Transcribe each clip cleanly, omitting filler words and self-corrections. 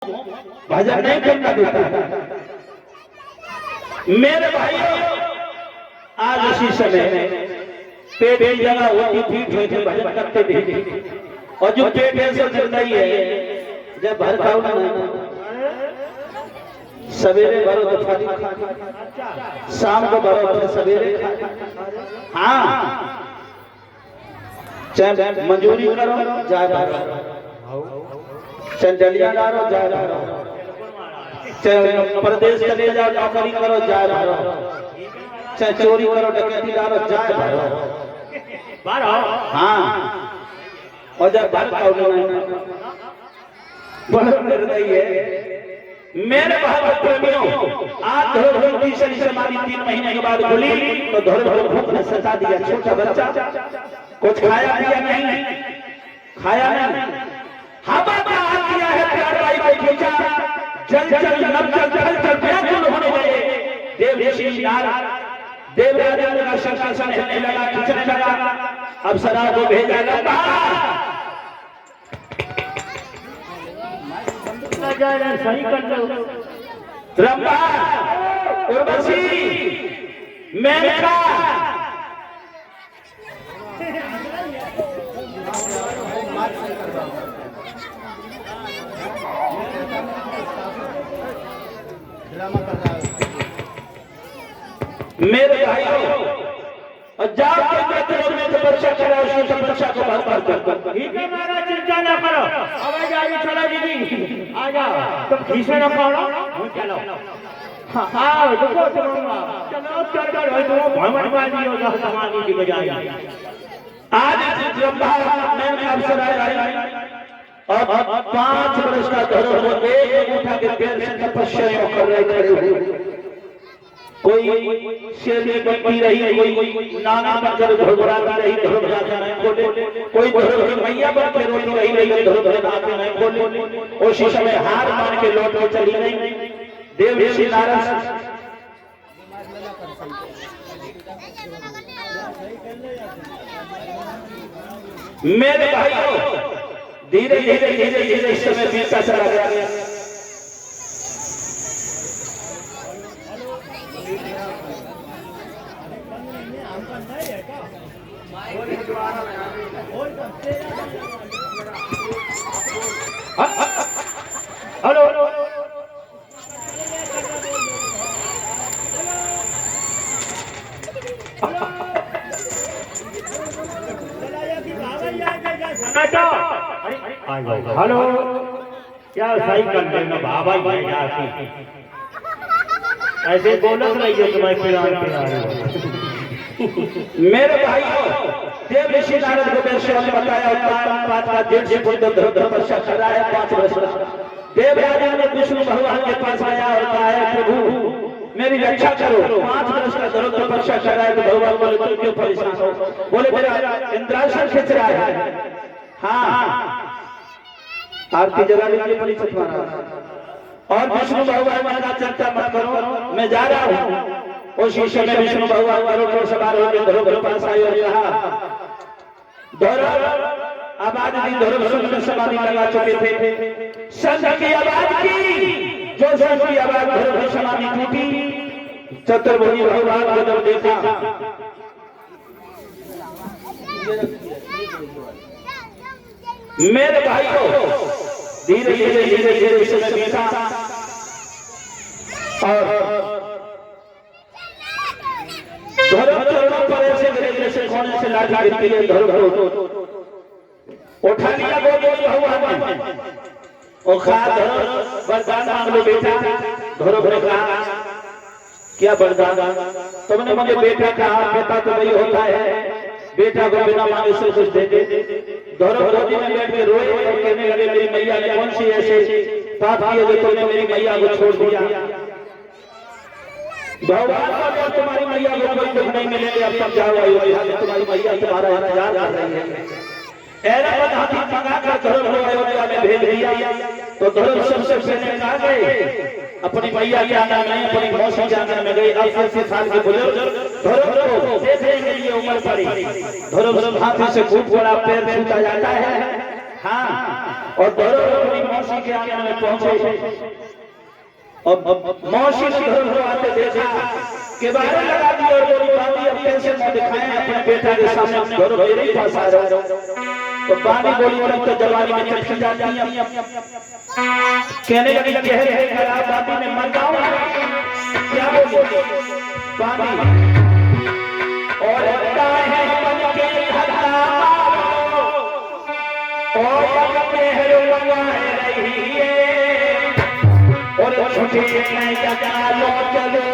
भजन नहीं करना देता। मेरे भाइयों, आज इसी समय पेट की जगह होती फीट हुई थी, भजन करते थे। और जो पेट ऐसे चल रही है, जब भर खाओ ना सवेरे भरो तो खाली, शाम को भरो तो सवेरे खाली। हाँ, चाहे मजूरी करो जाए भरो, चाहे डलिया डालो जाए भरो, चाहे प्रदेश चले जाओ नौकरी करो जाए भरो, चाहे चोरी करो डकैती डालो जाए भरो। हाँ, और जब भर खाओ नहीं है। मेरे भाई प्रेमियों, आज धरोहर की समाधि 3 महीने के बाद खुली तो धरोहर भूख ने सता दिया। छोटा बच्चा कुछ खाया पिया नहीं, खाया नहीं, हवा का हाथ दिया है, प्यार भाई को खींचा, जल जल नब जल चल चल व्याकुल होने लगे। देव ऋषि नारद देवराज का सिंहासन हिलने लगा, खिंचने लगा। अप्सरा को भेजा गया, सही कर दो रंभा, उर्वशी, मेनका, मेरे भाइयों, और जाओ तपस्या करो, उसकी तपस्या को भर कर। ठीक है महाराज, चिंता ना करो, आवाज आगे चलो दीदी, आ जाओ, तुम खींचे ना पाओ, चलो। हाँ, देखो चलो चलो, भ्रमण बाजी होगा समाधि की बजाय। आज ब्रह्मा में अवसर आया और 5 वर्ष का धरोहर एक उठा के पैर से तपस्या कर रहे खड़े हुए। कोई शेर बनती रही, कोई नाना बनकर घुघराती रही, धरोहर नहीं खोले, कोई धरोहर मैया बन के रोती रही, धरोहर आते नहीं खोले। उसी समय हार मान के लौट चली गई। देव ऋषि नारद मेरे भाइयों, धीरे धीरे धीरे धीरे समय बीतता चला गया। हेलो, हेलो, क्या सही कर देना बाबा भाई, ऐसे बोलत रही है तुम्हारे मेरे भाइयों, देव ऋषि नारद को वैश्य ने बताया, 5 फुट तपस्या कर रहा है 5 वर्ष। देवराज ने विष्णु भगवान के पास आया और कहा है, प्रभु मेरी रक्षा करो, 5 वर्ष का तपस्या कर रहा है। तो भगवान बोले, तुम क्यों परेशान हो? बोले, मेरा इंद्रासन खींच रहा है। हाँ, आरती जला लीजिए परिचित महाराज। और विष्णु भगवान का चिंता मत करो, मैं जा रहा हूँ। उसी समय विष्णु भगवान गरुड़ सवार होकर धरोहर पास आए और कहा, धरोहर आवाज दी। धरोहर समाधि लगा चुके थे। संत की आवाज की, जो संत की आवाज धरोहर समाधि टूटी। चतुर्भुज भगवान को जब देखा, मेरे भाइयों, धीरे धीरे धीरे धीरे समय बीता और धरोहर पर ऐसे धीरे से कोने से लाठी गिरती है। धरोहर उठा लिया भगवान ने, और खा वरदान मांग लो बेटा। धरोहर कहा, क्या वरदान? तुमने मुझे बेटा कहा, बेटा तो वही होता है, बेटा को बिना मांगे से कुछ दे दे। धरोहर गोदी में बैठ के रोए और कहने लगे, मेरी मैया ने कौन सी ऐसे पाप किए जो तुमने मेरी मैया को छोड़ दिया? भगवान को तुम्हारी मैया को कोई दुख नहीं मिलेगा, अब तक जाओ अयोध्या में, तुम्हारी मैया तुम्हारा इंतजार कर रही है। ऐरावत हाथी मंगा कर धरोहर अयोध्या में भेज दिया। तो धरोहर सबसे पहले कहा गए, अपनी मैया के आंगन में, अपनी मौसी के आंगन में गई। 80 साल के बुजुर्ग धरोहर को देखने के लिए उम्र पड़ी। धरोहर हाथी से खूब बड़ा पैर छूटा जाता है। हाँ, और धरो अपनी मौसी के आंगन में पहुंचे और मौसी ने धरो आते देखा के बारे लगा दी और बोली बाबी अब कैसे मुंह दिखाएं अपने बेटा के सामने धरो मेरे पास आ रहे हो। तो बाबी बोली तब तो जवानी में चटक जाती है कहने लगी चेहरे खराब बाबी में मर जाऊं क्या बोली बाबी और लगता है बन के हल्ला और मेहर लगाए रही है और छुट्टी नहीं जगा लो चलो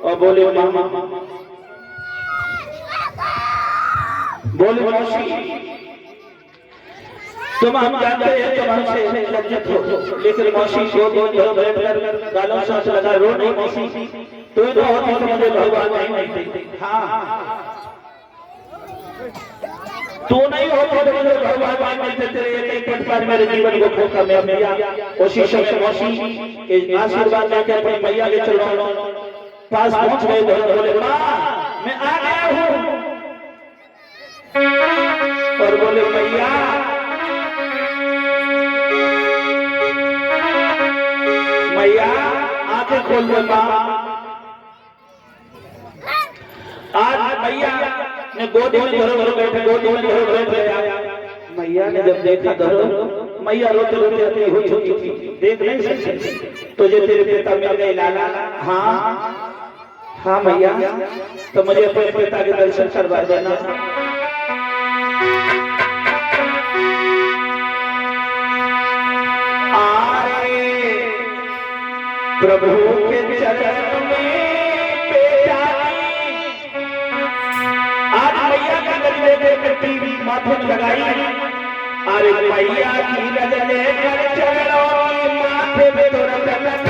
और बोले मामा बोले मौसी तुम हम जानते हैं तुम हमसे लज्जित हो लेकिन मौसी को दो बैठकर गालों सांस लगा रो नहीं मौसी तो होती तो मुझे भगवान नहीं देते। हाँ तू नहीं होती तो मुझे भगवान नहीं देते तेरे एक पट पर मेरे जीवन को खोका मैं मैया कोशिश मौसी के आशीर्वाद लेकर अपनी मैया के चलो पास पहुंच गए बोले माँ मैं आ गया हूँ और बोले मैया मैया आंखें खोल दे माँ। आज मैया ने गोदी में धरो बैठे गोदी में धरो बैठे मैया ने जब देखा धरो मैया रोते रोते अपनी हो चुकी थी देख नहीं सकती तुझे तेरे पिता मिल गए लाला। हाँ हाँ मैया तो मुझे अपने पिता के दर्शन करवा देना। आए प्रभु के चरण में नजर लेकर टीवी माथे में लगाई, अरे मैया की नजर लेकर चलो माथे में तुरंत लगाई।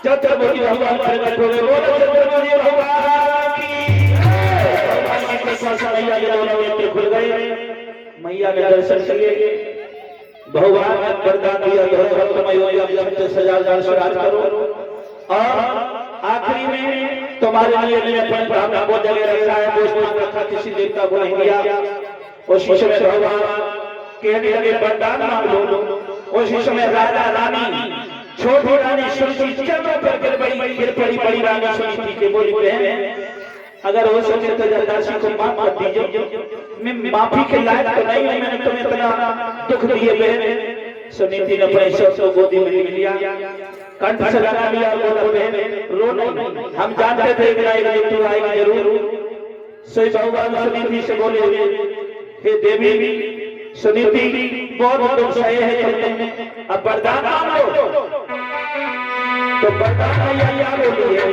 चतुर्भुज भगवान प्रकट हो गए, बोलो चतुर्भुज भगवान की जय। मैया के दोनों नेत्र खुल गए, मैया ने दर्शन किए, भगवान ने वरदान दिया, श्राद्ध करो और आखिरी में तुम्हारे लिए मैंने अपने ब्राह्मण को जगह रखा है, भोजन रखा, किसी देवता को नहीं दिया। उस समय भगवान कहने लगे वरदान मांग लो। उस समय राजा रानी छोटी रानी सुनीति चरणों पर गिर पड़ी, बड़ी रानी सुनीति के बोली बहन अगर हो सके तो जरदासी को माफ कर दीजिए, मैं माफी के लायक तो नहीं हूं, मैंने तुम्हें इतना दुख दिए बहन। सुनीति ने अपने शब्द को गोदी में लिया, कंठ से लगा लिया, बोला बहन रो नहीं, हम जानते थे कि तू आएगी जरूर। सोई भगवान सुनीति से बोले, हे देवी सुनीति बहुत दुख सहे है, अब वरदान मांगो। तो वरदान मैया बोली है,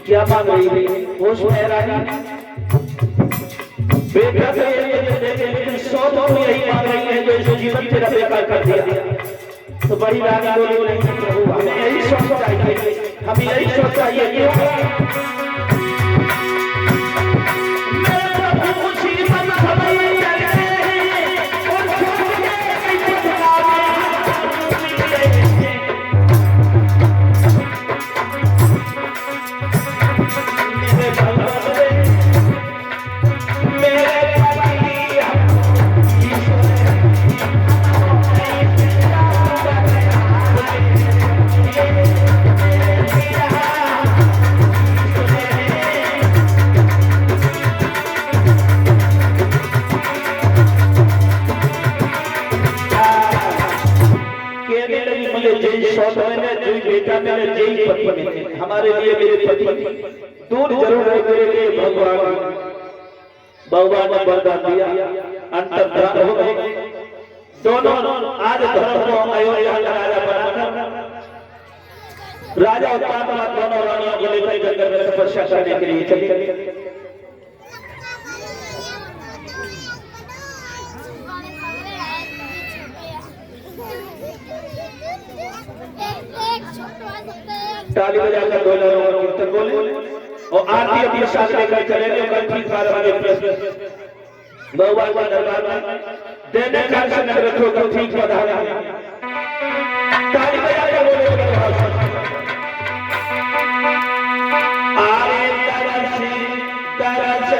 क्या मांग रही है? होश में रानी बेटा से लेकिन सौ तो यही मांग रही है जो इस जीवन तेरा बेकार कर दिया। तो बड़ी रानी बोली, प्रभु हमें यही सोच चाहिए, हमें यही सोच चाहिए हमारे लिए मेरे पति दूर जरूर है, मेरे लिए भगवान ने वरदान दिया, अंतर्धान हो गए दोनों। आज धर्म को अयोध्या का राजा बनाकर राजा उत्पाद दोनों रानियों को लेकर जंगल में तपस्या करने के लिए चले। ताली बजाकर बोले और कीर्तन बोले और आरती अपने साथ लेकर चलेंगे। कल ठीक 12 बजे भगवान का दरबार में देने का नगर रखो, कल ठीक पधारा। ताली बजाकर बोले आरे तरसी तरस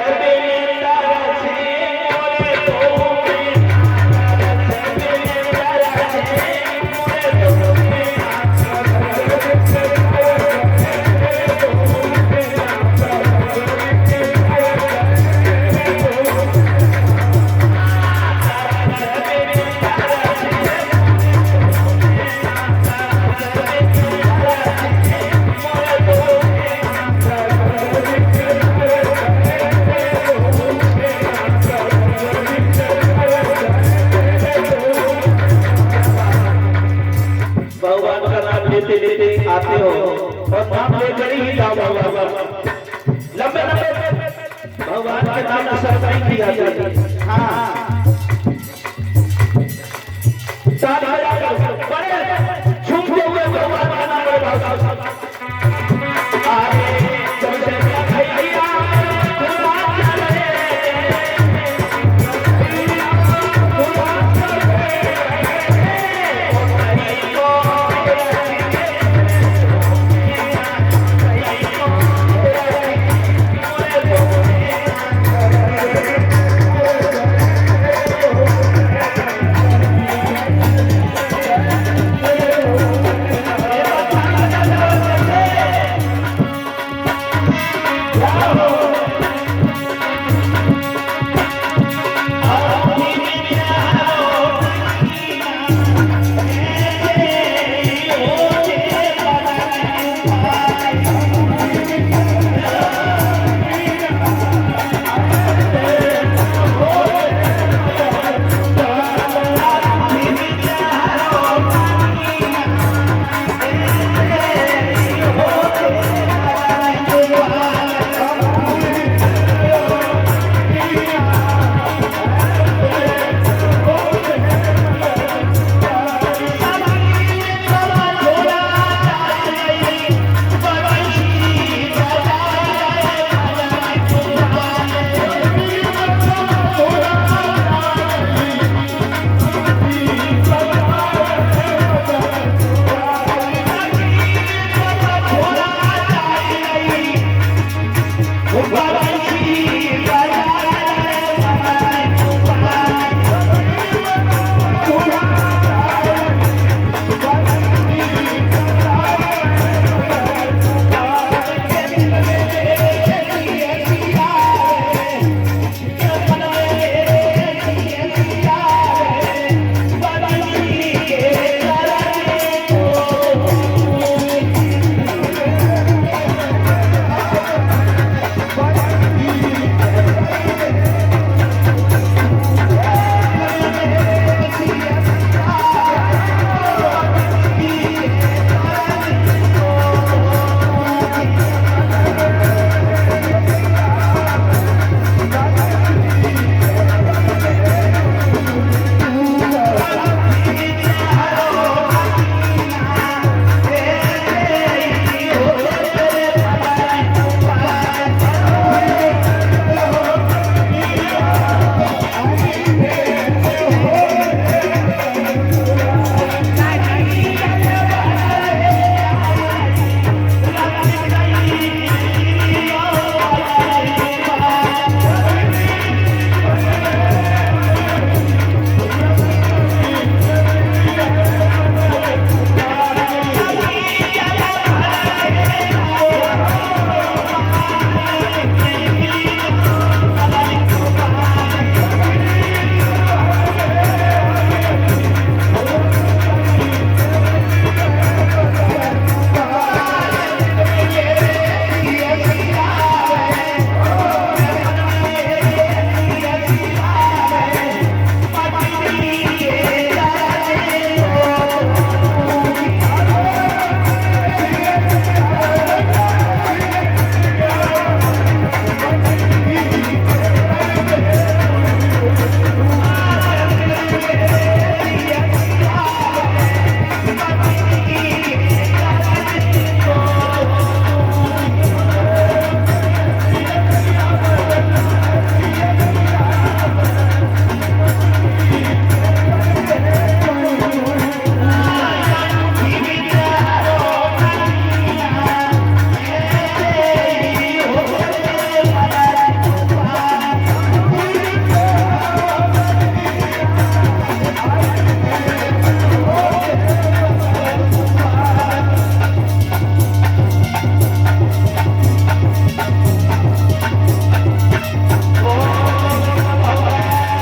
और नाम लेकर ही जाओ बाबा लंबे लंबे भगवान के नाम से सरकाई की जाती है